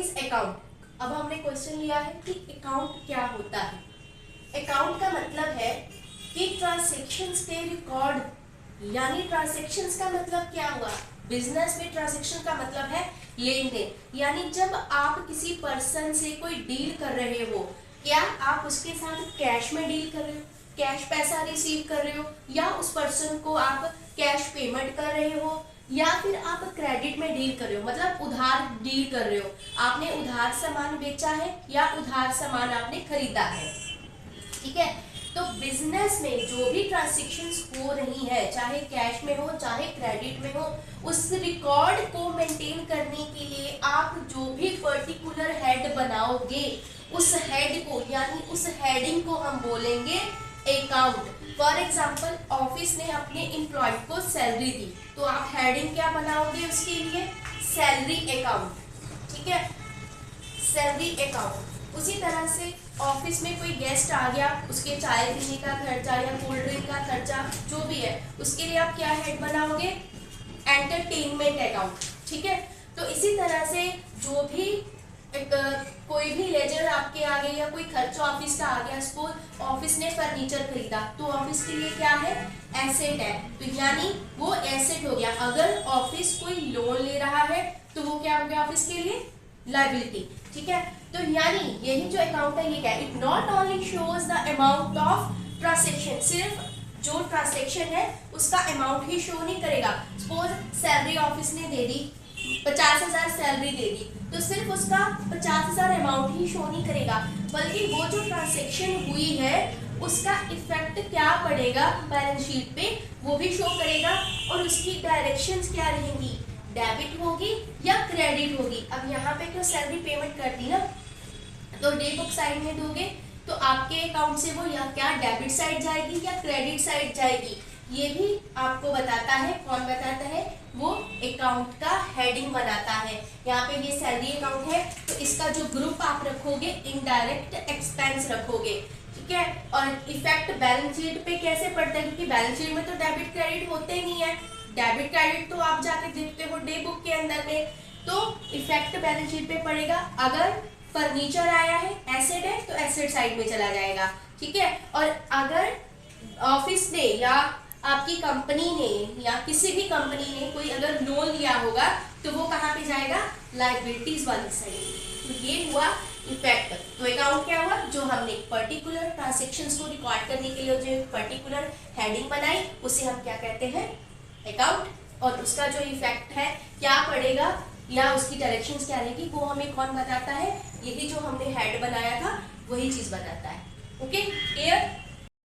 Is account? अब हमने question लिया है कि अकाउंट क्या होता है। अकाउंट का मतलब है कि ट्रांजैक्शंस के रिकॉर्ड, यानी ट्रांजैक्शंस का मतलब क्या हुआ, बिजनेस में ट्रांजैक्शन का मतलब है लेन देन। यानी जब आप किसी पर्सन से कोई डील कर रहे हो, क्या आप उसके साथ कैश में डील कर रहे हो, कैश पैसा रिसीव कर रहे हो, या उस पर्सन को आप कैश पेमेंट कर रहे हो, या फिर आप क्रेडिट में डील कर रहे हो, मतलब उधार डील कर रहे हो। आपने उधार सामान बेचा है या उधार सामान आपने खरीदा है, ठीक है। तो बिजनेस में जो भी ट्रांजैक्शंस हो रही है, चाहे कैश में हो चाहे क्रेडिट में हो, उस रिकॉर्ड को मेंटेन करने के लिए आप जो भी पर्टिकुलर हेड बनाओगे, उस हेड को यानी उस हेडिंग को हम बोलेंगे अकाउंट। फॉर एग्जाम्पल, ऑफिस ने अपने एम्प्लॉय को सैलरी दी, तो आप हेडिंग क्या बनाओगे उसके लिए, सैलरी अकाउंट, ठीक है, सैलरी अकाउंट। उसी तरह से ऑफिस में कोई गेस्ट आ गया, उसके चाय पीने का खर्चा या कोल्ड ड्रिंक का खर्चा जो भी है, उसके लिए आप क्या हेड बनाओगे, एंटरटेनमेंट अकाउंट, ठीक है। तो इसी तरह से जो भी कोई भी लेजर आपके आ गए या कोई खर्चा ऑफिस का आ गया, सपोज ऑफिस ने फर्नीचर खरीदा, तो ऑफिस के लिए क्या है, एसेट है, तो यानी वो एसेट हो गया। अगर ऑफिस कोई लोन ले रहा है तो वो क्या हो गया ऑफिस के लिए, लायबिलिटी, ठीक है। तो यानी यही जो अकाउंट है ये क्या है, it not only shows the amount of transaction, सिर्फ जो ट्रांजैक्शन है उसका अमाउंट ही शो नहीं करेगा। सपोज सैलरी ऑफिस ने दे दी, 50,000 सैलरी दे दी, तो सिर्फ उसका 50,000 अमाउंट ही शो नहीं करेगा, बल्कि वो जो ट्रांजैक्शन हुई है उसका इफेक्ट क्या पड़ेगा बैलेंस शीट पे वो भी शो करेगा, और उसकी डायरेक्शंस क्या रहेंगी, डेबिट होगी या क्रेडिट होगी। अब यहाँ पे तो सैलरी पेमेंट कर दी ना, तो डे बुक साइड में दोगे तो आपके अकाउंट से वो या क्या डेबिट साइड जाएगी या क्रेडिट साइड जाएगी, ये भी आपको बताता है। कौन बताता है, वो अकाउंट का हेडिंग बनाता है। यहाँ पे ये सैलरी अकाउंट है, तो इसका जो ग्रुप आप रखोगे इनडायरेक्ट एक्सपेंस रखोगे, ठीक है। और इफेक्ट बैलेंस शीट पे कैसे पड़ता है, क्योंकि बैलेंस शीट में तो डेबिट क्रेडिट होते ही नहीं है, डेबिट क्रेडिट तो आप जाके देखते हो डे बुक के अंदर में, तो इफेक्ट बैलेंस शीट पे पड़ेगा। अगर फर्नीचर आया है, एसेट है, तो एसेट साइड में चला जाएगा, ठीक है। और अगर ऑफिस ने या आपकी कंपनी ने या किसी भी कंपनी ने कोई अगर लोन लिया होगा तो वो कहाँ पे जाएगा, लायबिलिटीज वाली साइड। तो ये हुआ इफेक्ट। तो अकाउंट क्या हुआ, जो हमने पर्टिकुलर ट्रांजैक्शंस को रिकॉर्ड करने के लिए जो पर्टिकुलर हेडिंग बनाई उसे हम क्या कहते हैं, अकाउंट। और उसका जो इफेक्ट है क्या पड़ेगा या उसकी डायरेक्शंस क्या रहेगी वो हमें कौन बताता है, यही जो हमने हेड बनाया था वही चीज बताता है, ओके।